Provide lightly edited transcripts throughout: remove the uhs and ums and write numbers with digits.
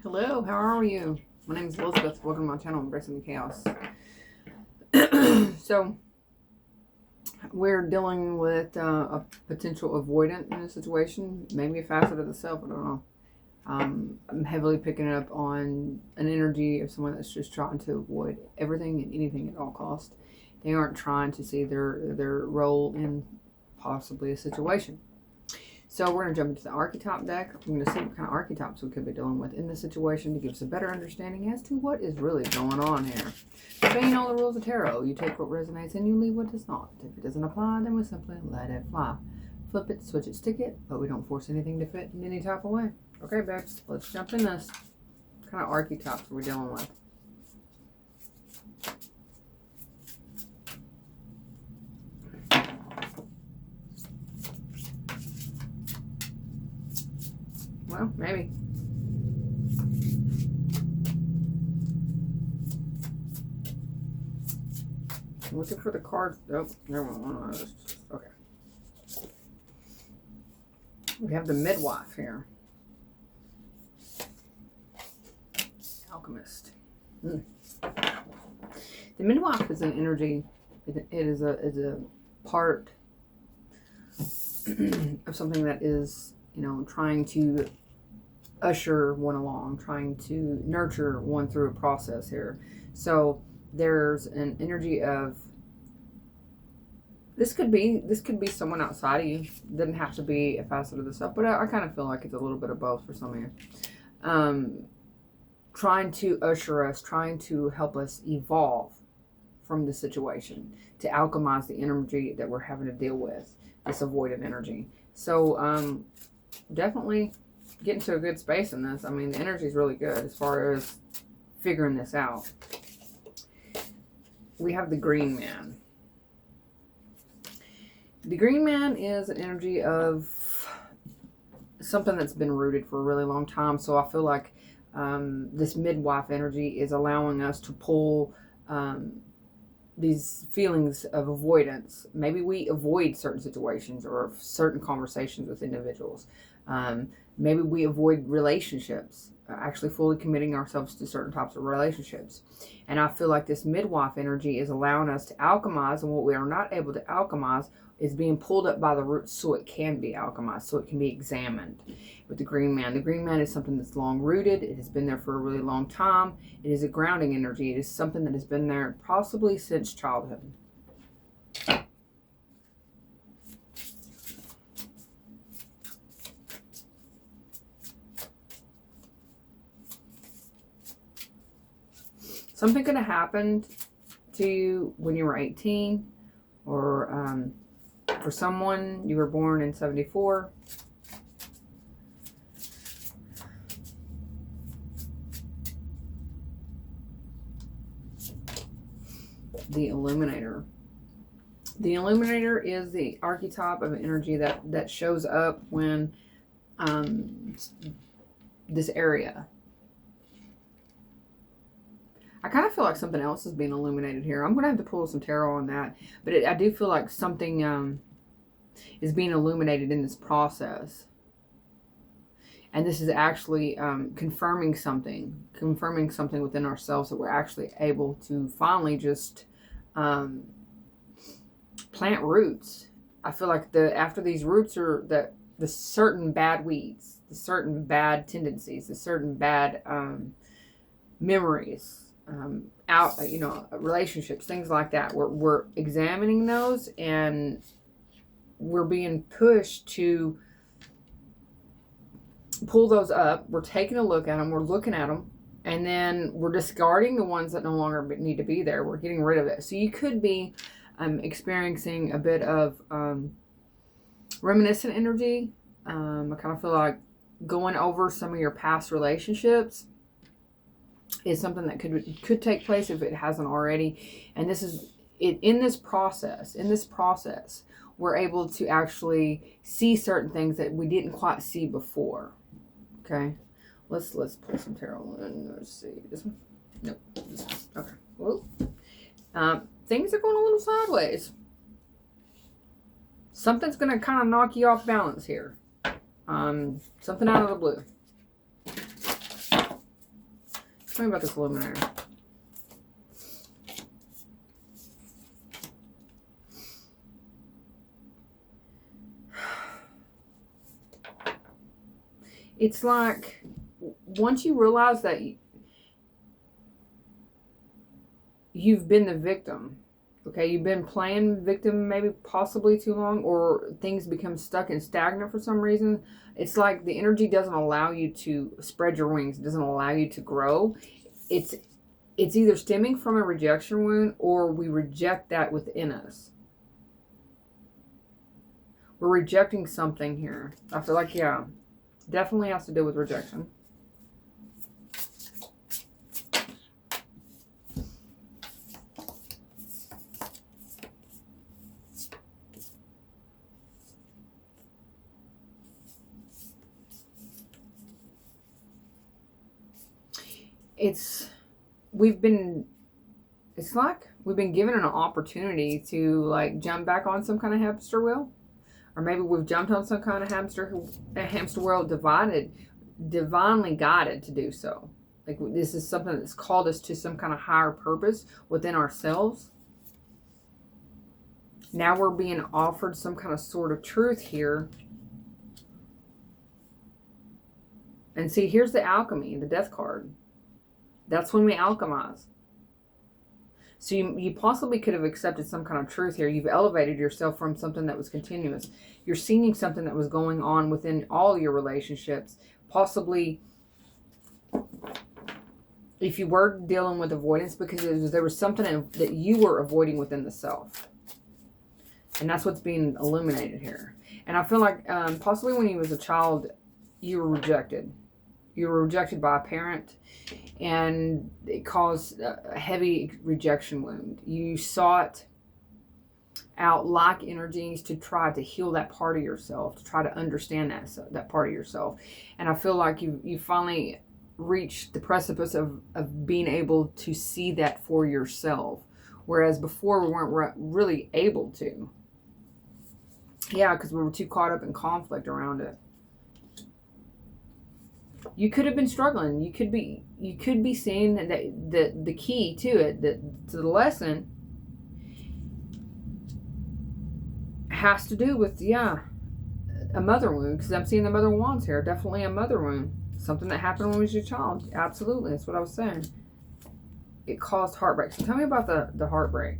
Hello, how are you? My name is Elizabeth. Welcome to my channel, Embracing the Chaos. So, we're dealing with a potential avoidant in a situation, maybe a facet of the self, I don't know. I'm heavily picking up on an energy of someone that's just trying to avoid everything and anything at all costs. They aren't trying to see their role in possibly a situation. So we're going to jump into the archetype deck. We're going to see what kind of archetypes we could be dealing with in this situation to give us a better understanding as to what is really going on here. Obeying all the rules of tarot, you take what resonates and you leave what does not. If it doesn't apply, then we simply let it fly. Flip it, switch it, stick it, but we don't force anything to fit in any type of way. Okay, babes, let's jump in this. What kind of archetypes are we dealing with? Well, maybe. I'm looking for the cards. Oh, never mind. Okay. We have the midwife here. Alchemist. The midwife is an energy. It is a part of something that is, trying to usher one along, trying to nurture one through a process here. So there's an energy of this could be someone outside of you. It doesn't have to be a facet of the self, but I kind of feel like it's a little bit of both for some of you. Trying to usher us, trying to help us evolve from the situation, to alchemize the energy that we're having to deal with, this avoidant energy. So definitely get into a good space in this. I mean, the energy is really good as far as figuring this out. We have the Green Man. The Green Man is an energy of something that's been rooted for a really long time. So I feel like this midwife energy is allowing us to pull these feelings of avoidance. Maybe we avoid certain situations or certain conversations with individuals. Maybe we avoid relationships, actually fully committing ourselves to certain types of relationships. And I feel like this midwife energy is allowing us to alchemize, and what we are not able to alchemize is being pulled up by the roots so it can be alchemized, so it can be examined. With the Green Man, the Green Man is something that's long rooted. It has been there for a really long time. It is a grounding energy. It is something that has been there possibly since childhood. Something could have happened to you when you were 18, or for someone, you were born in 74. The Illuminator. The Illuminator is the archetype of energy that shows up when this area. I kind of feel like something else is being illuminated here. I'm going to have to pull some tarot on that. But I do feel like something is being illuminated in this process. And this is actually confirming something within ourselves, that we're actually able to finally just plant roots. I feel like after these roots are the certain bad weeds, the certain bad tendencies, the certain bad memories, relationships, things like that. We're examining those, and we're being pushed to pull those up. We're taking a look at them. We're looking at them, and then we're discarding the ones that no longer need to be there. We're getting rid of it. So you could be experiencing a bit of reminiscent energy. I kind of feel like going over some of your past relationships is something that could take place if it hasn't already. And this is it. In this process, we're able to actually see certain things that we didn't quite see before. Okay, let's pull some tarot. Let's see this one. Nope. This one. Okay. Well, things are going a little sideways. Something's going to kind of knock you off balance here. Something out of the blue. Tell me about this illuminator. It's like, once you realize that you've been the victim, okay, you've been playing victim maybe possibly too long, or things become stuck and stagnant for some reason, it's like the energy doesn't allow you to spread your wings. It doesn't allow you to grow. It's either stemming from a rejection wound, or we reject that within us. We're rejecting something here. I feel like, yeah, definitely has to do with rejection. It's like we've been given an opportunity to like jump back on some kind of hamster wheel, or maybe we've jumped on some kind of hamster wheel, divinely guided to do so. Like, this is something that's called us to some kind of higher purpose within ourselves. Now we're being offered some kind of sort of truth here. And see, here's the alchemy, the death card. That's when we alchemize. So you possibly could have accepted some kind of truth here. You've elevated yourself from something that was continuous. You're seeing something that was going on within all your relationships. Possibly, if you were dealing with avoidance, because there was something that you were avoiding within the self. And that's what's being illuminated here. And I feel like possibly when you was a child, you were rejected. You were rejected by a parent, and it caused a heavy rejection wound. You sought out like energies to try to heal that part of yourself, to try to understand that part of yourself. And I feel like you finally reached the precipice of being able to see that for yourself, whereas before we weren't really able to. Yeah, because we were too caught up in conflict around it. You could have been struggling. You could be seeing that the key to it, to the lesson, has to do with, yeah, a mother wound. Because I'm seeing the mother wands here. Definitely a mother wound. Something that happened when you was a child. Absolutely, that's what I was saying. It caused heartbreak. So tell me about the heartbreak.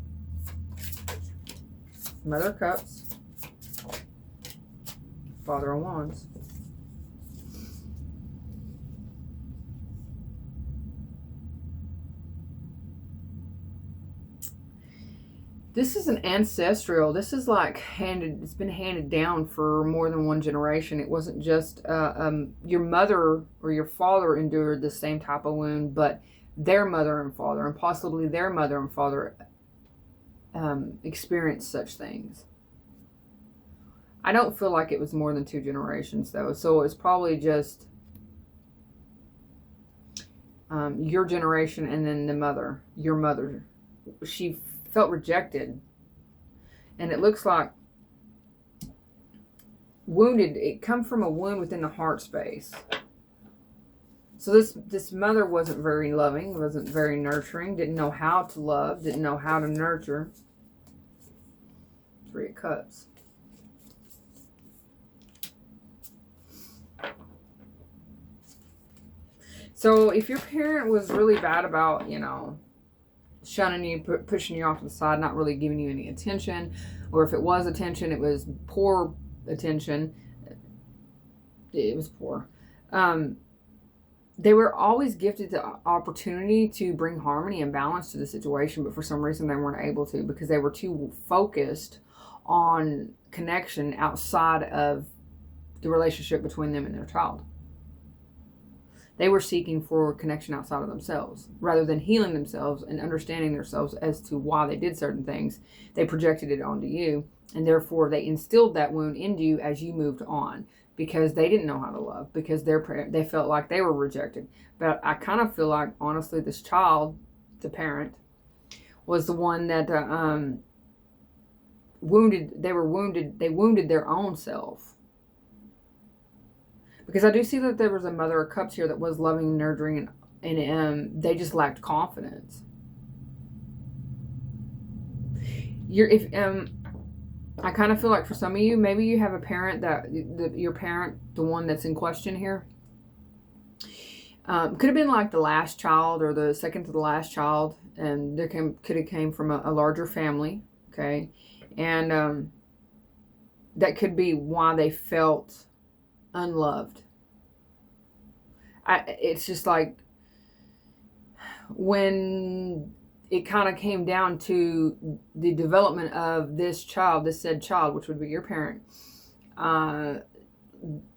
Mother of Cups. Father of Wands. This is an ancestral. This is like it's been handed down for more than one generation. It wasn't just your mother or your father endured the same type of wound, but their mother and father, and possibly their mother and father experienced such things. I don't feel like it was more than 2 generations though. So it's probably just your generation, and then your mother. She felt rejected, and it looks like wounded. It come from a wound within the heart space. So this mother wasn't very loving, wasn't very nurturing, didn't know how to love, didn't know how to nurture. 3 of Cups. So if your parent was really bad about, shunning you, pushing you off to the side, not really giving you any attention, or if it was attention, it was poor attention. It was poor. They were always gifted the opportunity to bring harmony and balance to the situation, but for some reason they weren't able to, because they were too focused on connection outside of the relationship between them and their child. They were seeking for connection outside of themselves. Rather than healing themselves and understanding themselves as to why they did certain things, they projected it onto you, and therefore they instilled that wound into you as you moved on, because they didn't know how to love, because they felt like they were rejected. But I kind of feel like, honestly, this child, the parent, was the one that they wounded their own self. Because I do see that there was a Mother of Cups here that was loving, nurturing, and and they just lacked confidence. I kind of feel like for some of you, maybe you have a parent your parent, the one that's in question here, could have been like the last child or the second to the last child, and could have came from a larger family, okay, and that could be why they felt unloved. It's just like when it kind of came down to the development of this said child, which would be your parent.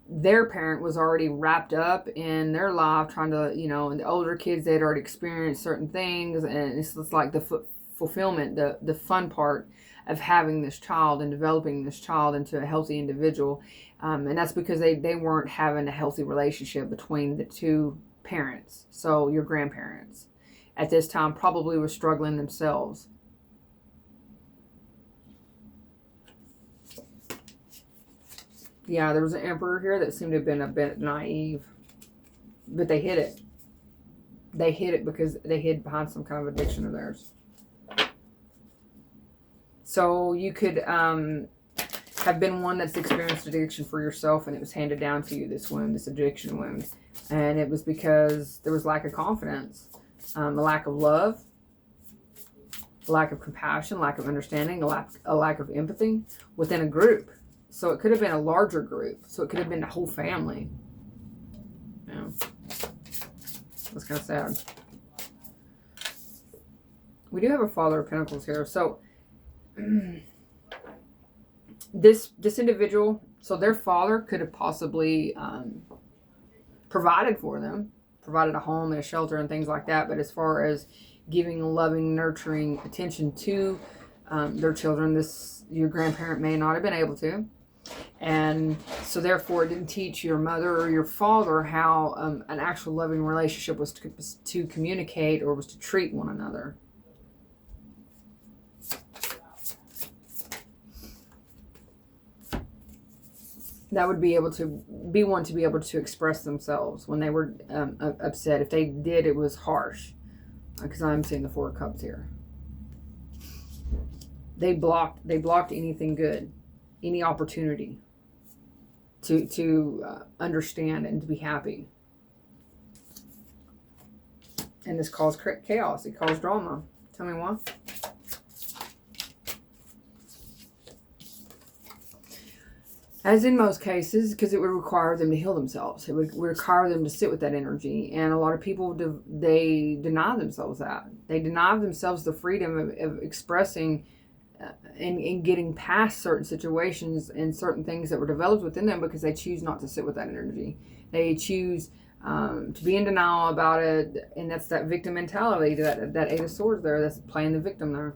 Their parent was already wrapped up in their life, trying to, and the older kids, they'd already experienced certain things, and it's just like the fulfillment, the fun part of having this child and developing this child into a healthy individual. And that's because they weren't having a healthy relationship between the two parents. So your grandparents at this time probably were struggling themselves. Yeah, there was an emperor here that seemed to have been a bit naive, but they hid it. They hid it because they hid behind some kind of addiction of theirs. So you could have been one that's experienced addiction for yourself, and it was handed down to you, this wound, this addiction wound. And it was because there was lack of confidence, a lack of love, lack of compassion, lack of understanding, a lack of empathy within a group. So it could have been a larger group. So it could have been the whole family. Yeah. That's kind of sad. We do have a Father of Pentacles here. So this individual, so their father could have possibly provided for them, provided a home and a shelter and things like that. But as far as giving loving, nurturing attention to their children, your grandparent may not have been able to. And so therefore it didn't teach your mother or your father how an actual loving relationship was to communicate or was to treat one another. That would be able to be one to be able to express themselves when they were upset. If they did, it was harsh. Because I'm seeing the Four of Cups here. They blocked anything good, any opportunity to understand and to be happy. And this caused chaos. It caused drama. Tell me why. As in most cases, because it would require them to heal themselves. It would require them to sit with that energy. And a lot of people, they deny themselves that. They deny themselves the freedom of expressing and getting past certain situations and certain things that were developed within them because they choose not to sit with that energy. They choose to be in denial about it. And that's that victim mentality, that Eight of Swords there, that's playing the victim there.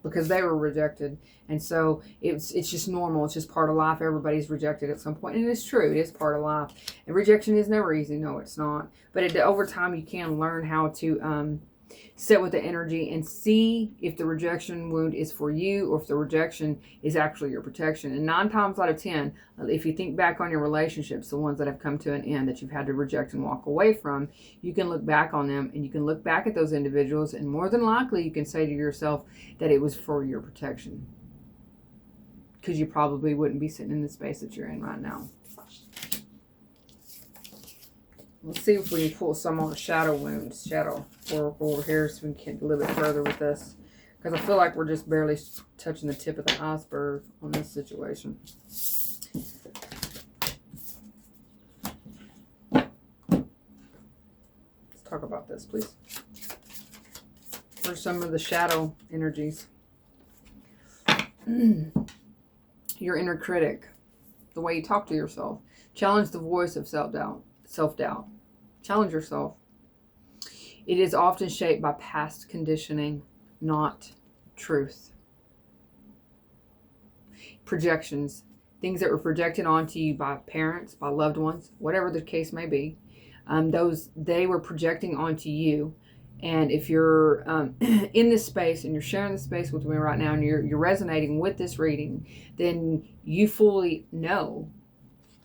Because they were rejected. And so it's just normal. It's just part of life. Everybody's rejected at some point. And it's true. It is part of life. And rejection is never easy. No, it's not. But over time, you can learn how to sit with the energy and see if the rejection wound is for you or if the rejection is actually your protection. And 9 times out of 10, if you think back on your relationships, the ones that have come to an end that you've had to reject and walk away from, you can look back on them and you can look back at those individuals, and more than likely you can say to yourself that it was for your protection. Because you probably wouldn't be sitting in the space that you're in right now. Let's see if we can pull some on the shadow wounds. Shadow oracle over here so we can get a little bit further with this. Because I feel like we're just barely touching the tip of the iceberg on this situation. Let's talk about this, please. What are some of the shadow energies? Your inner critic. The way you talk to yourself. Challenge the voice of self-doubt. Challenge yourself. It is often shaped by past conditioning, not truth. Projections. Things that were projected onto you by parents, by loved ones, whatever the case may be. They were projecting onto you. And if you're in this space and you're sharing this space with me right now and you're resonating with this reading, then you fully know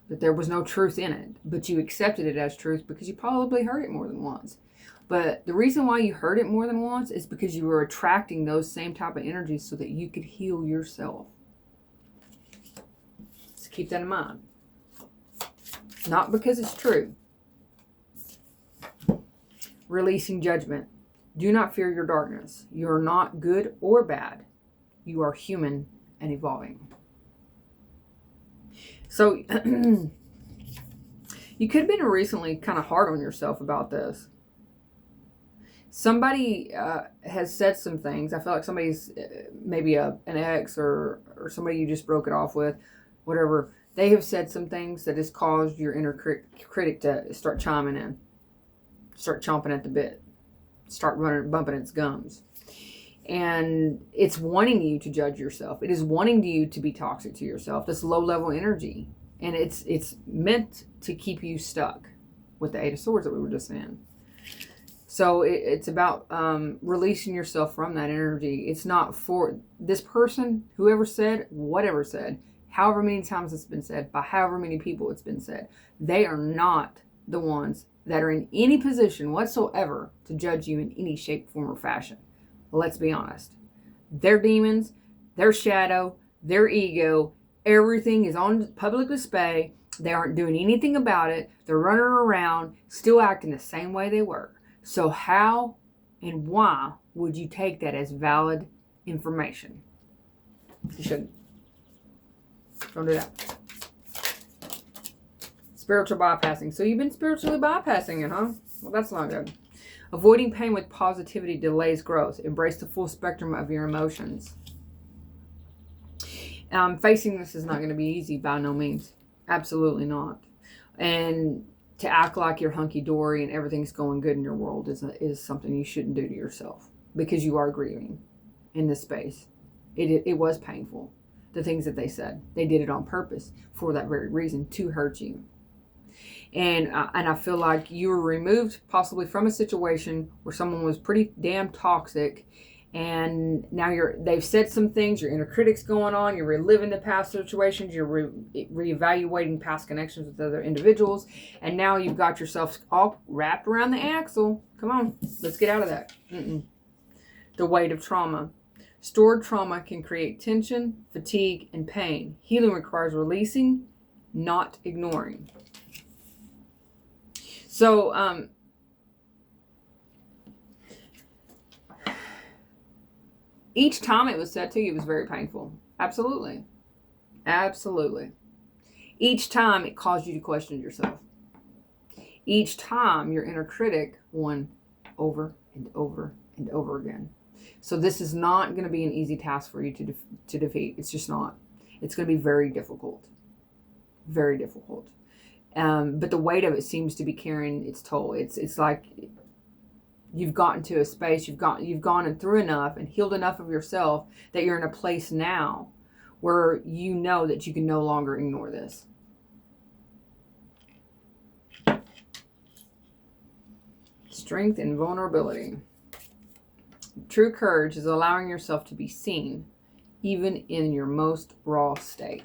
that there was no truth in it, but you accepted it as truth because you probably heard it more than once. But the reason why you heard it more than once is because you were attracting those same type of energies so that you could heal yourself. So keep that in mind. Not because it's true. Releasing judgment. Do not fear your darkness. You are not good or bad. You are human and evolving. So, you could have been recently kind of hard on yourself about this. Somebody has said some things. I feel like somebody's maybe an ex or somebody you just broke it off with, whatever. They have said some things that has caused your inner critic to start chiming in, start chomping at the bit, start bumping its gums. And it's wanting you to judge yourself. It is wanting you to be toxic to yourself. This low-level energy. And it's meant to keep you stuck with the Eight of Swords that we were just saying. So it's about releasing yourself from that energy. It's not for this person, whoever said, whatever said, however many times it's been said, by however many people it's been said. They are not the ones that are in any position whatsoever to judge you in any shape, form, or fashion. Let's be honest. Their demons, their shadow, their ego, everything is on public display. They aren't doing anything about it. They're running around, still acting the same way they were. So how and why would you take that as valid information? You shouldn't. Don't do that. Spiritual bypassing. So you've been spiritually bypassing it, huh? Well, that's not good. Avoiding pain with positivity delays growth. Embrace the full spectrum of your emotions. Facing this is not going to be easy by no means. Absolutely not. And to act like you're hunky-dory and everything's going good in your world is something you shouldn't do to yourself, because you are grieving in this space. It was painful. The things that they said, they did it on purpose for that very reason, to hurt you. And I feel like you were removed possibly from a situation where someone was pretty damn toxic, and now they've said some things, your inner critic's going on, you're reliving the past situations, you're reevaluating past connections with other individuals, and now you've got yourself all wrapped around the axle. Come on, let's get out of that. The weight of trauma. Stored trauma can create tension, fatigue, and pain. Healing requires releasing, not ignoring. So, each time it was said to you, it was very painful. Absolutely. Absolutely. Each time it caused you to question yourself. Each time your inner critic won over and over and over again. So this is not going to be an easy task for you to defeat. It's just not. It's going to be very difficult. Very difficult. But the weight of it seems to be carrying its toll. It's like you've gotten to a space, you've gone through enough and healed enough of yourself that you're in a place now where you know that you can no longer ignore this. Strength and vulnerability. True courage is allowing yourself to be seen, even in your most raw state.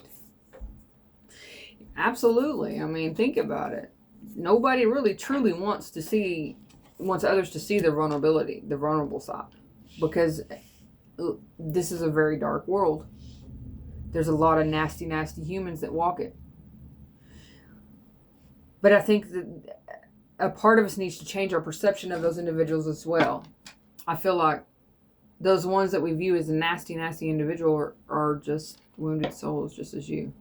Absolutely. I mean, think about it. Nobody really truly wants others to see their vulnerability, the vulnerable side, because this is a very dark world. There's a lot of nasty, nasty humans that walk it. But I think that a part of us needs to change our perception of those individuals as well. I feel like those ones that we view as a nasty, nasty individual are just wounded souls, just as you.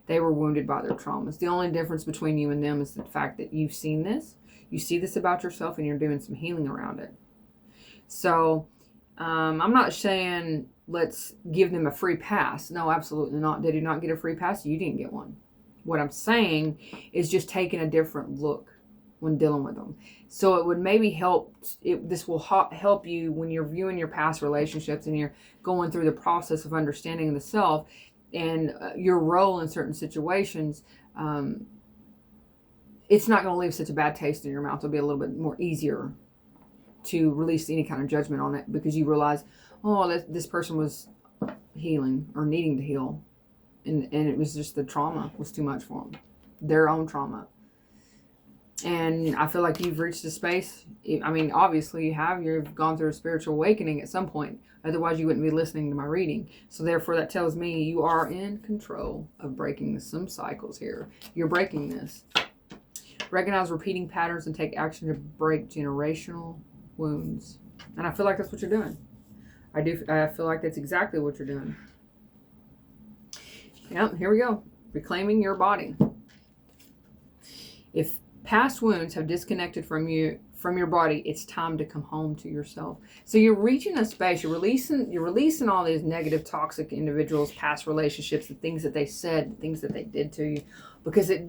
They were wounded by their traumas. The only difference between you and them is the fact that you've seen this. You see this about yourself and you're doing some healing around it. So I'm not saying let's give them a free pass. No, absolutely not. Did you not get a free pass? You didn't get one. What I'm saying is just taking a different look when dealing with them. So it would maybe help. This will help you when you're viewing your past relationships and you're going through the process of understanding the self and your role in certain situations. It's not going to leave such a bad taste in your mouth. It'll be a little bit more easier to release any kind of judgment on it, because you realize, oh, this person was healing or needing to heal. And it was just the trauma was too much for them. Their own trauma. And I feel like you've reached a space. I mean, obviously you have. You've gone through a spiritual awakening at some point. Otherwise, you wouldn't be listening to my reading. So therefore, that tells me you are in control of breaking some cycles here. You're breaking this. Recognize repeating patterns and take action to break generational wounds. And I feel like that's what you're doing. I feel like that's exactly what you're doing. Yep, here we go. Reclaiming your body. If past wounds have disconnected from your body, it's time to come home to yourself. So you're reaching a space, you're releasing all these negative, toxic individuals, past relationships, the things that they said, the things that they did to you, because that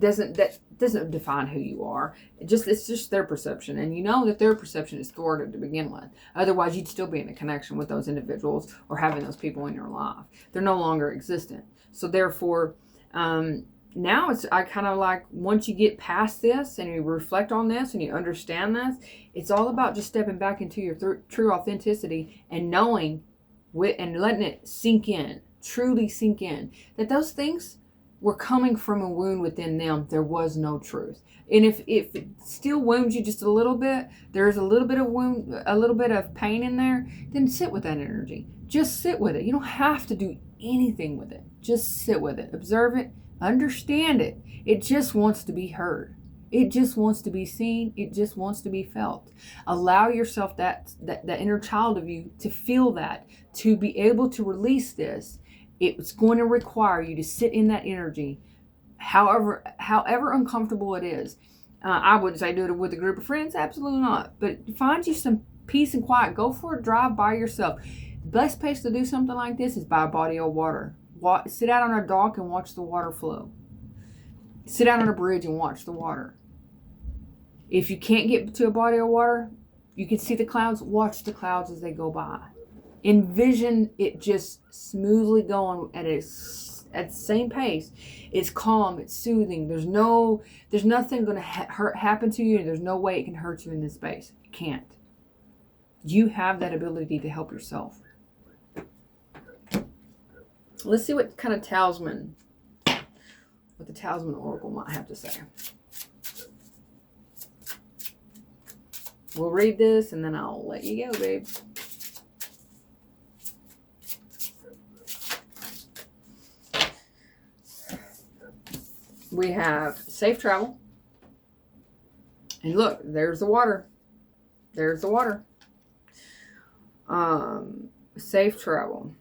doesn't define who you are. It's just their perception, and you know that their perception is thwarted to begin with. Otherwise, you'd still be in a connection with those individuals or having those people in your life. They're no longer existent. So therefore, now I kind of like, once you get past this and you reflect on this and you understand this, it's all about just stepping back into your true authenticity and knowing and letting it sink in, truly sink in, that those things were coming from a wound within them. There was no truth. And if it still wounds you just a little bit, there's a little bit of wound, a little bit of pain in there, then sit with that energy. Just sit with it. You don't have to do anything with it. Just sit with it. Observe it. Understand it. It just wants to be heard. It just wants to be seen. It just wants to be felt. Allow yourself that inner child of you to feel that, to be able to release this. It's going to require you to sit in that energy, however uncomfortable it is. I wouldn't say do it with a group of friends. Absolutely not. But find you some peace and quiet. Go for a drive by yourself. The best place to do something like this is by a body of water. Sit out on a dock and watch the water flow. Sit out on a bridge and watch the water. If you can't get to a body of water, you can see the clouds. Watch the clouds as they go by. Envision it just smoothly going at the same pace. It's calm. It's soothing. There's nothing going to happen to you. And there's no way it can hurt you in this space. It can't. You have that ability to help yourself. Let's see what kind of talisman, what the talisman oracle might have to say. We'll read this and then I'll let you go, babe. We have safe travel. And look, there's the water. There's the water. Safe travel.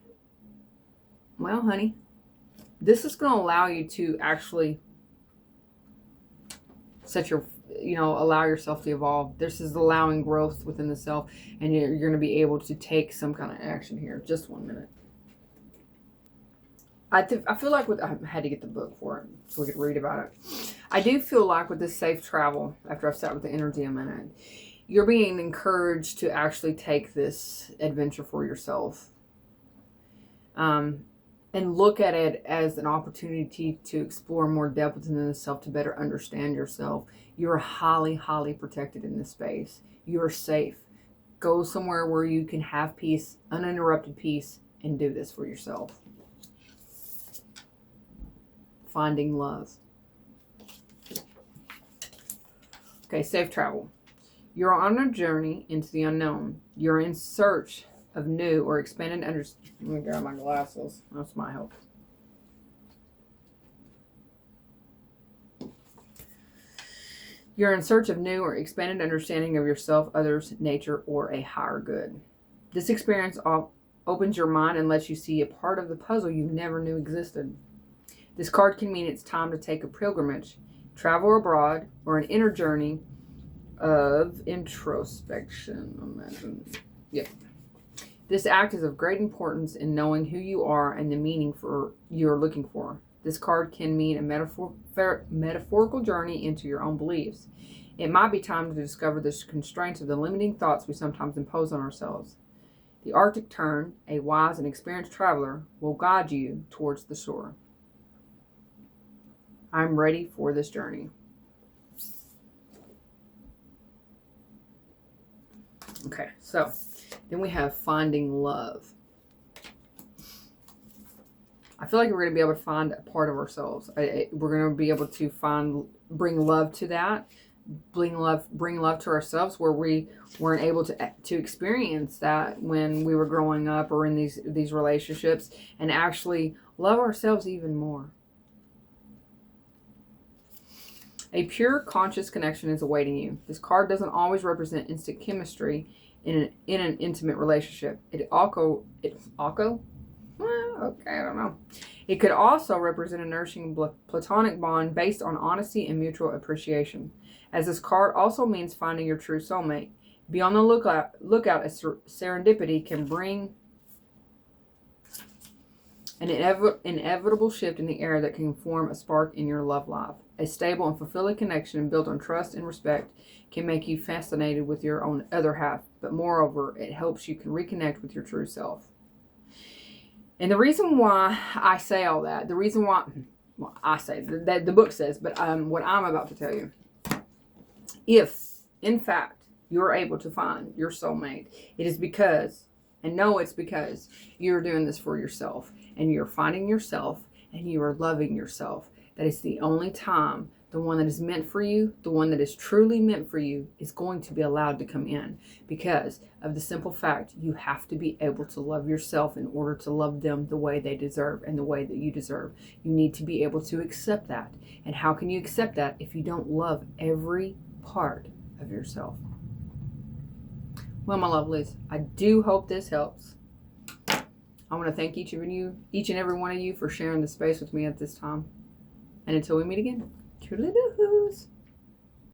Well, honey, this is going to allow you to actually allow yourself to evolve. This is allowing growth within the self, and you're going to be able to take some kind of action here. Just 1 minute. I feel like I had to get the book for it so we could read about it. I do feel like with this safe travel, after I've sat with the energy a minute, you're being encouraged to actually take this adventure for yourself. And look at it as an opportunity to explore more depth within the self, to better understand yourself. You're highly, highly protected in this space. You're safe. Go somewhere where you can have peace, uninterrupted peace, and do this for yourself. Finding love. Okay, safe travel. You're on a journey into the unknown. You're in search of new or expanded understanding. Let me grab my glasses. That's my help. You're in search of new or expanded understanding of yourself, others, nature, or a higher good. This experience opens your mind and lets you see a part of the puzzle you never knew existed. This card can mean it's time to take a pilgrimage, travel abroad, or an inner journey of introspection. Imagine. Yep. This act is of great importance in knowing who you are and the meaning you're looking for. This card can mean a metaphorical journey into your own beliefs. It might be time to discover the constraints of the limiting thoughts we sometimes impose on ourselves. The Arctic Tern, a wise and experienced traveler, will guide you towards the shore. I'm ready for this journey. Okay, so then we have finding love. I feel like we're going to be able to find a part of ourselves. We're going to be able to bring love to that, bring love to ourselves, where we weren't able to experience that when we were growing up or in these relationships, and actually love ourselves even more. A pure conscious connection is awaiting you. This card doesn't always represent instant chemistry in an intimate relationship. Okay, I don't know. It could also represent a nourishing platonic bond based on honesty and mutual appreciation. As this card also means finding your true soulmate. Be on the lookout as serendipity can bring an inevitable shift in the air that can form a spark in your love life. A stable and fulfilling connection built on trust and respect can make you fascinated with your own other half, but moreover, it helps you can reconnect with your true self. And the reason why I say all that, the reason why, well, I say that the book says, but what I'm about to tell you, if in fact you're able to find your soulmate, it is because, and know it's because you're doing this for yourself, and you're finding yourself, and you are loving yourself. That is the only time the one that is meant for you, the one that is truly meant for you, is going to be allowed to come in, because of the simple fact you have to be able to love yourself in order to love them the way they deserve and the way that you deserve. You need to be able to accept that. And how can you accept that if you don't love every part of yourself? Well, my lovelies, I do hope this helps. I want to thank each and every one of you for sharing the space with me at this time. And until we meet again, toodaloo-doos.